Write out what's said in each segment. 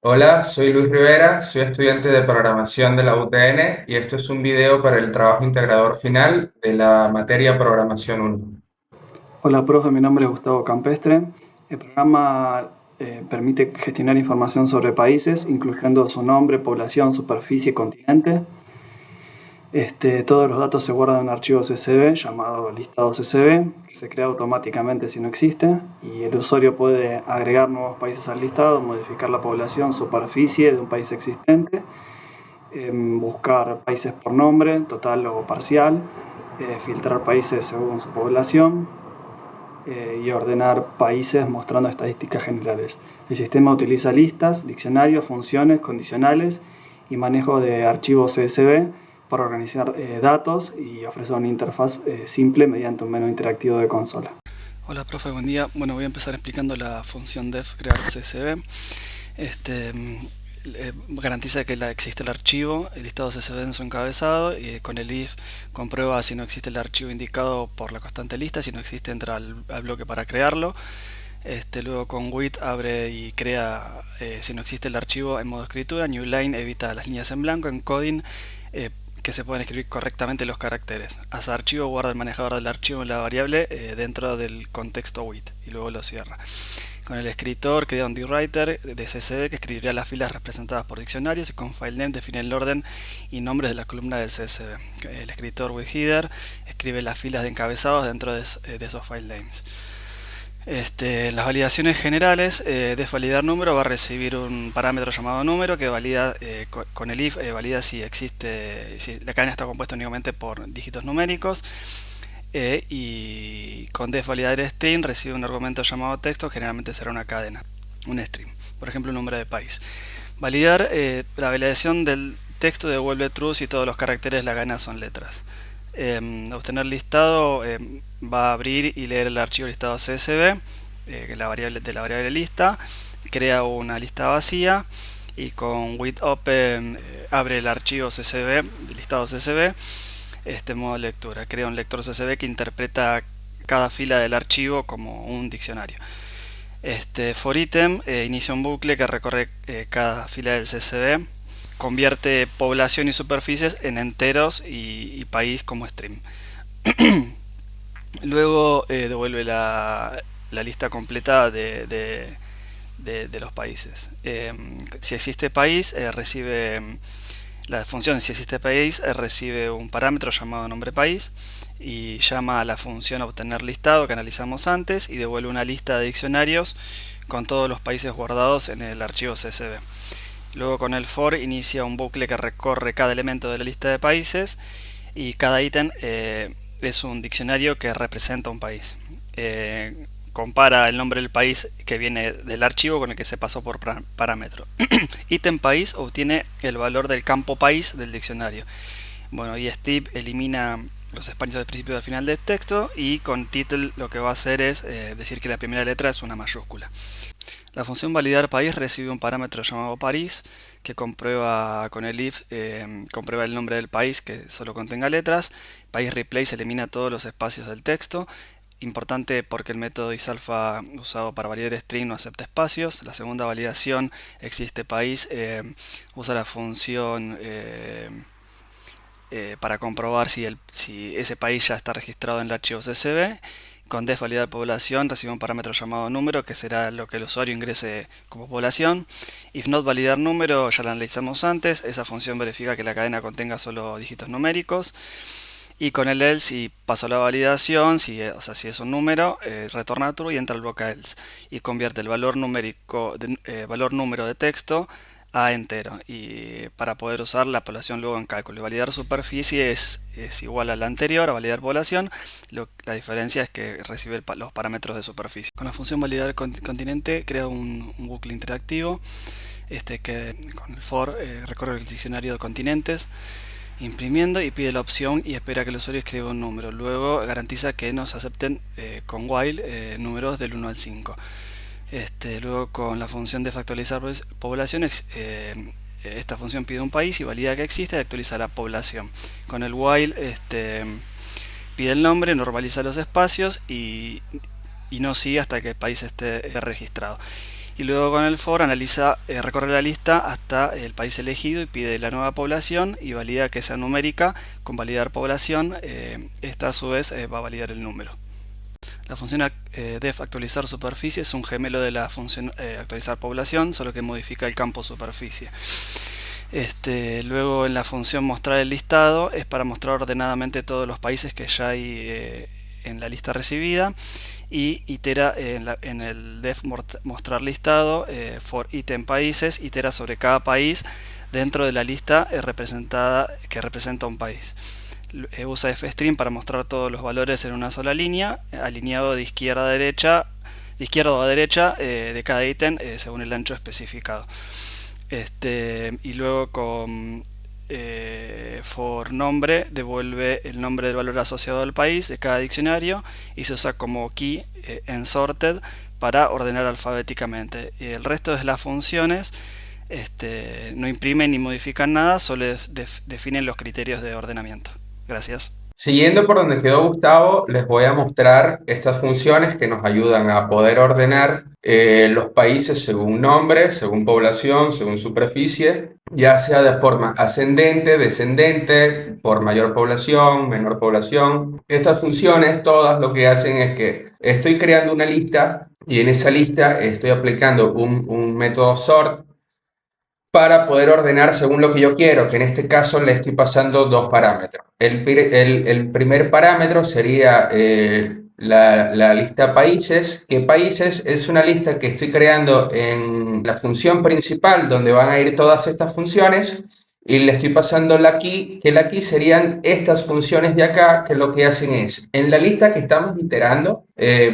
Hola, soy Luis Rivera, soy estudiante de programación de la UTN y esto es un video para el trabajo integrador final de la materia Programación 1. Hola, profe, mi nombre es Gustavo Campestre. El programa permite gestionar información sobre países, incluyendo su nombre, población, superficie y continente. Todos los datos se guardan en un archivo CSV llamado listado CSV, que se crea automáticamente si no existe, y el usuario puede agregar nuevos países al listado, modificar la población, superficie de un país existente, buscar países por nombre, total o parcial, filtrar países según su población, y ordenar países mostrando estadísticas generales. El sistema utiliza listas, diccionarios, funciones, condicionales y manejo de archivos CSV para organizar datos y ofrecer una interfaz simple mediante un menú interactivo de consola. Hola, profe, buen día. Bueno, voy a empezar explicando la función def crear CSV. Este, Garantiza que existe el archivo, el listado CSV en su encabezado, y con el if comprueba si no existe el archivo indicado por la constante lista. Si no existe, entra al bloque para crearlo. Luego con with abre y crea, si no existe el archivo, en modo escritura. New line evita las líneas en blanco. Encoding, que se pueden escribir correctamente los caracteres. Hace archivo, guarda el manejador del archivo en la variable dentro del contexto with y luego lo cierra. Con el escritor crea un dwriter de CSV que escribirá las filas representadas por diccionarios, y con filename define el orden y nombres de la columna del CSV. El escritor with header escribe las filas de encabezados dentro de esos filenames. Las validaciones generales, def validar número va a recibir un parámetro llamado número que valida con el if, valida si existe, si la cadena está compuesta únicamente por dígitos numéricos. Y con def validar string recibe un argumento llamado texto, generalmente será una cadena, un string, por ejemplo un número de país. Validar, la validación del texto devuelve true si todos los caracteres de la cadena son letras. Obtener listado, va a abrir y leer el archivo listado CSV, de la variable lista, crea una lista vacía y con with open abre el archivo CSV, listado CSV, modo lectura, crea un lector CSV que interpreta cada fila del archivo como un diccionario. For item inicia un bucle que recorre cada fila del CSV, convierte población y superficies en enteros y país como stream. Luego devuelve la lista completa de los países. Si existe país, recibe la función si existe país, recibe un parámetro llamado nombre país y llama a la función obtener listado que analizamos antes y devuelve una lista de diccionarios con todos los países guardados en el archivo CSV. Luego con el for inicia un bucle que recorre cada elemento de la lista de países y cada ítem es un diccionario que representa un país. Compara el nombre del país que viene del archivo con el que se pasó por parámetro. Ítem país obtiene el valor del campo país del diccionario. Bueno, y Steve elimina los espacios del principio y del final del texto, y con title lo que va a hacer es decir que la primera letra es una mayúscula. La función validar país recibe un parámetro llamado París que comprueba con el if, comprueba el nombre del país que solo contenga letras. País replace elimina todos los espacios del texto. Importante porque el método isalfa usado para validar string no acepta espacios. La segunda validación existe país, usa la función para comprobar si ese país ya está registrado en el archivo CSV. Con def validar población recibe un parámetro llamado número que será lo que el usuario ingrese como población. If not validar número, ya lo analizamos antes, esa función verifica que la cadena contenga solo dígitos numéricos. Y con el else, si pasó la validación, si es un número, retorna true y entra al bloque else y convierte el valor numérico valor número de texto a entero, y para poder usar la población luego en cálculo. Validar superficie es igual a la anterior, a validar población. La diferencia es que recibe los parámetros de superficie. Con la función validar continente crea un bucle interactivo que con el for recorre el diccionario de continentes imprimiendo y pide la opción y espera que el usuario escriba un número. Luego garantiza que nos acepten con while números del 1 al 5. Luego con la función de factualizar poblaciones, esta función pide un país y valida que existe y actualiza la población. Con el while pide el nombre, normaliza los espacios y no sigue hasta que el país esté registrado. Y luego con el for analiza, recorre la lista hasta el país elegido y pide la nueva población y valida que sea numérica. Con validar población, esta a su vez va a validar el número. La función def actualizar superficie es un gemelo de la función actualizar población, solo que modifica el campo superficie. Luego en la función mostrar el listado es para mostrar ordenadamente todos los países que ya hay en la lista recibida, y itera en el def mostrar listado for item países, itera sobre cada país dentro de la lista representada que representa un país. Usa fstring para mostrar todos los valores en una sola línea, alineado de izquierda a derecha, de izquierda o a derecha de cada ítem según el ancho especificado. Y luego con for nombre devuelve el nombre del valor asociado al país de cada diccionario y se usa como key en sorted para ordenar alfabéticamente. El resto de las funciones no imprimen ni modifican nada, solo definen los criterios de ordenamiento. Gracias. Siguiendo por donde quedó Gustavo, les voy a mostrar estas funciones que nos ayudan a poder ordenar los países según nombre, según población, según superficie, ya sea de forma ascendente, descendente, por mayor población, menor población. Estas funciones todas lo que hacen es que estoy creando una lista y en esa lista estoy aplicando un método sort para poder ordenar según lo que yo quiero, que en este caso le estoy pasando dos parámetros. El primer parámetro sería la lista países, que países es una lista que estoy creando en la función principal donde van a ir todas estas funciones, y le estoy pasando la key, que la key serían estas funciones de acá, que lo que hacen es, en la lista que estamos iterando,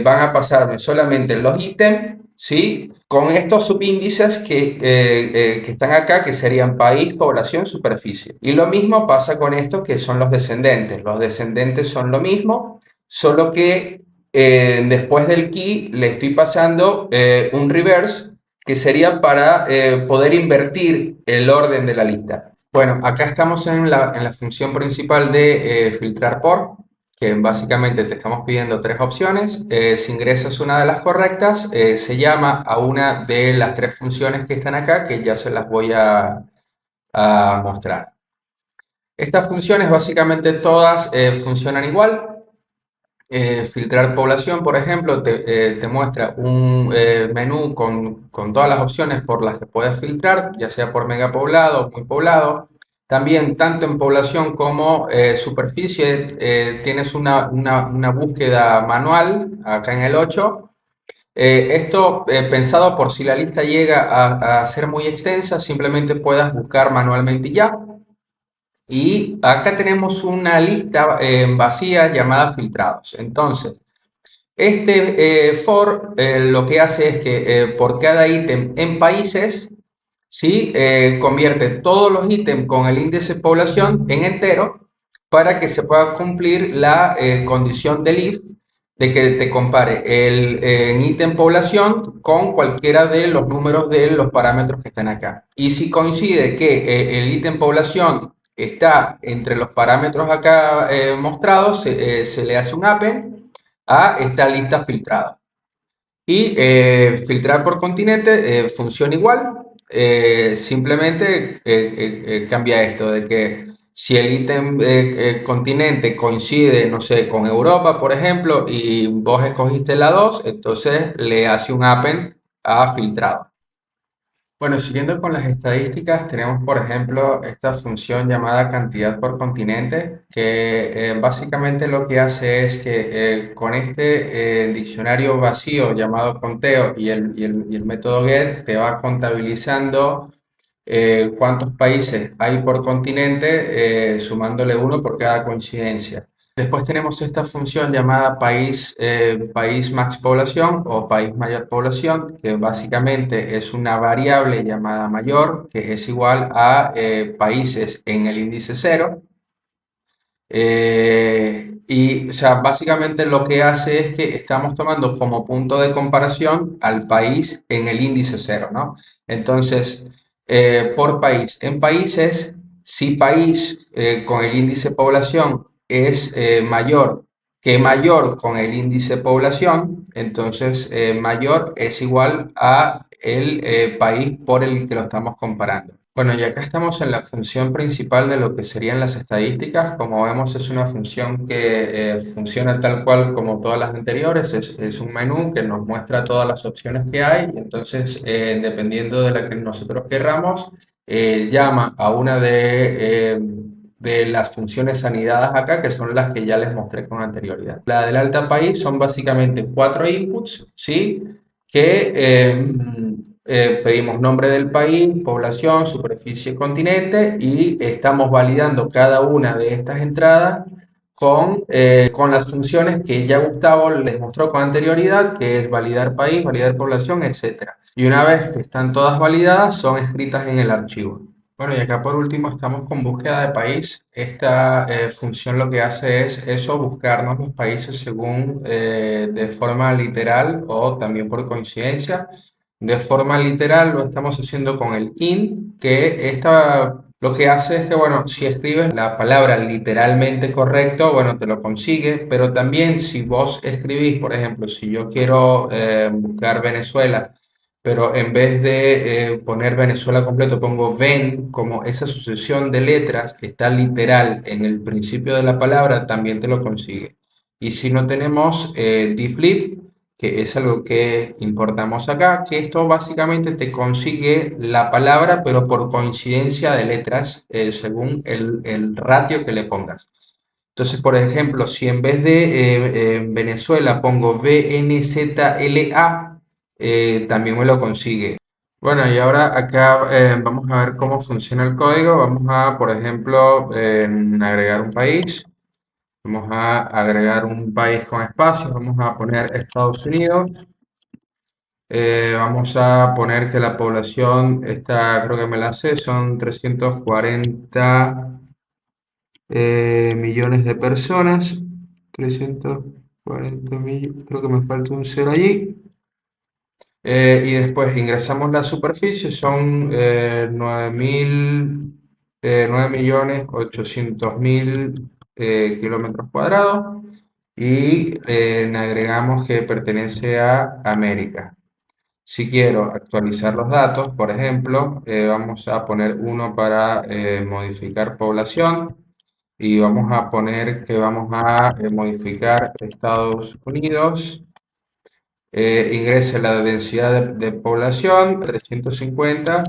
van a pasarme solamente los ítems, ¿sí? Con estos subíndices que están acá, que serían país, población, superficie. Y lo mismo pasa con estos que son los descendentes. Los descendentes son lo mismo, solo que después del key le estoy pasando un reverse, que sería para poder invertir el orden de la lista. Bueno, acá estamos en la función principal de filtrar por, que básicamente te estamos pidiendo tres opciones. Si ingresas una de las correctas, se llama a una de las tres funciones que están acá, que ya se las voy a mostrar. Estas funciones básicamente todas funcionan igual. Filtrar población, por ejemplo, te muestra un menú con todas las opciones por las que puedes filtrar, ya sea por megapoblado o muy poblado. También, tanto en población como superficie, tienes una búsqueda manual acá en el 8. Esto pensado por si la lista llega a ser muy extensa, simplemente puedas buscar manualmente y ya. Y acá tenemos una lista vacía llamada filtrados. Entonces, este for lo que hace es que por cada ítem en países, ¿sí? Convierte todos los ítems con el índice de población en entero para que se pueda cumplir la condición del if de que te compare el ítem población con cualquiera de los números de los parámetros que están acá. Y si coincide que el ítem población está entre los parámetros acá mostrados, se le hace un append a esta lista filtrada. Y filtrar por continente funciona igual, simplemente cambia esto de que si el ítem continente coincide, no sé, con Europa, por ejemplo, y vos escogiste la 2, entonces le hace un append a filtrado. Bueno, siguiendo con las estadísticas, tenemos por ejemplo esta función llamada cantidad por continente, que básicamente lo que hace es que con este diccionario vacío llamado conteo y el método get te va contabilizando cuántos países hay por continente, sumándole uno por cada coincidencia. Después tenemos esta función llamada país max población o país mayor población, que básicamente es una variable llamada mayor, que es igual a países en el índice 0. Y o sea, básicamente lo que hace es que estamos tomando como punto de comparación al país en el índice 0, ¿no? Entonces, por país. En países, si país con el índice de población es mayor que mayor con el índice de población, entonces mayor es igual a el país por el que lo estamos comparando. Bueno, y acá estamos en la función principal de lo que serían las estadísticas. Como vemos, es una función que funciona tal cual como todas las anteriores. Es un menú que nos muestra todas las opciones que hay. Entonces, dependiendo de la que nosotros querramos, llama a una de las funciones anidadas acá, que son las que ya les mostré con anterioridad. La del alta país son básicamente 4 inputs, ¿sí? Que pedimos nombre del país, población, superficie, continente y estamos validando cada una de estas entradas con las funciones que ya Gustavo les mostró con anterioridad, que es validar país, validar población, etcétera. Y una vez que están todas validadas, son escritas en el archivo. Bueno, y acá por último estamos con búsqueda de país. Esta función lo que hace es eso, buscarnos los países según de forma literal o también por coincidencia. De forma literal lo estamos haciendo con el in, que esta lo que hace es que, bueno, si escribes la palabra literalmente correcto, bueno, te lo consigue, pero también si vos escribís, por ejemplo, si yo quiero buscar Venezuela, pero en vez de poner Venezuela completo, pongo ven, como esa sucesión de letras que está literal en el principio de la palabra, también te lo consigue. Y si no tenemos dflip, que es algo que importamos acá, que esto básicamente te consigue la palabra, pero por coincidencia de letras, según el ratio que le pongas. Entonces, por ejemplo, si en vez de Venezuela pongo VNZLA, también me lo consigue. Bueno, y ahora acá vamos a ver cómo funciona el código. Vamos a, por ejemplo, agregar un país. Vamos a agregar un país con espacios. Vamos a poner Estados Unidos. Vamos a poner que la población está, creo que me la sé, son 340 millones de personas. 340 millones, creo que me falta un cero allí. Y después ingresamos la superficie, son 9.800.000 kilómetros cuadrados y le agregamos que pertenece a América. Si quiero actualizar los datos, por ejemplo, vamos a poner uno para modificar población y vamos a poner que vamos a modificar Estados Unidos. Ingrese la densidad de población, 350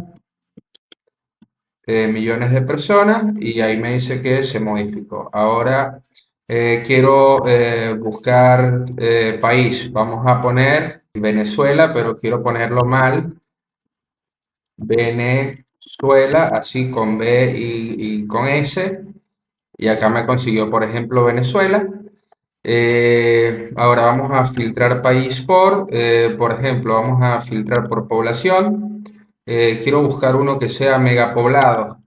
millones de personas, y ahí me dice que se modificó. Ahora quiero buscar país. Vamos a poner Venezuela, pero quiero ponerlo mal. Venezuela, así con B y con S. Y acá me consiguió, por ejemplo, Venezuela. Ahora vamos a filtrar país por ejemplo, vamos a filtrar por población. Quiero buscar uno que sea megapoblado.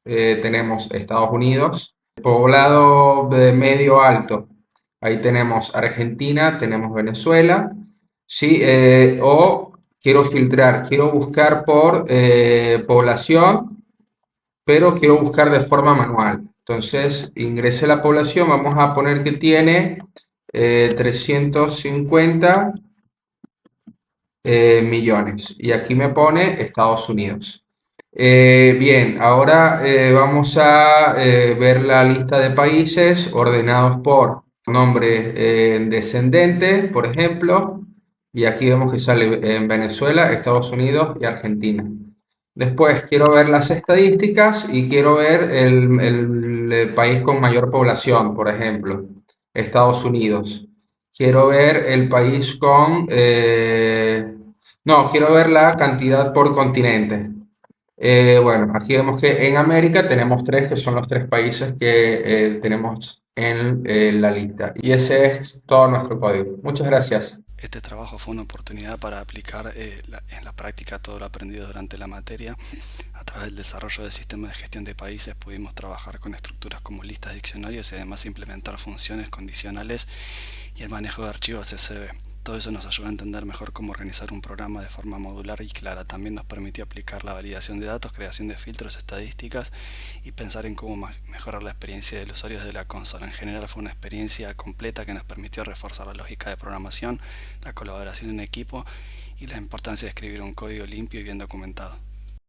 Tenemos Estados Unidos, poblado de medio alto. Ahí tenemos Argentina, tenemos Venezuela. Sí, o quiero filtrar, quiero buscar por población, pero quiero buscar de forma manual. Entonces, ingrese la población, vamos a poner que tiene 350 millones. Y aquí me pone Estados Unidos. Bien, ahora vamos a ver la lista de países ordenados por nombre descendente, por ejemplo. Y aquí vemos que sale en Venezuela, Estados Unidos y Argentina. Después quiero ver las estadísticas y quiero ver el país con mayor población, por ejemplo, Estados Unidos. Quiero ver el país con... no, quiero ver la cantidad por continente. Bueno, aquí vemos que en América tenemos tres, que son los tres países que tenemos en la lista. Y ese es todo nuestro código. Muchas gracias. Este trabajo fue una oportunidad para aplicar en la práctica todo lo aprendido durante la materia. A través del desarrollo del sistema de gestión de países pudimos trabajar con estructuras como listas, diccionarios y además implementar funciones condicionales y el manejo de archivos CSV. Todo eso nos ayuda a entender mejor cómo organizar un programa de forma modular y clara. También nos permitió aplicar la validación de datos, creación de filtros, estadísticas y pensar en cómo mejorar la experiencia del usuario desde la consola. En general fue una experiencia completa que nos permitió reforzar la lógica de programación, la colaboración en equipo y la importancia de escribir un código limpio y bien documentado.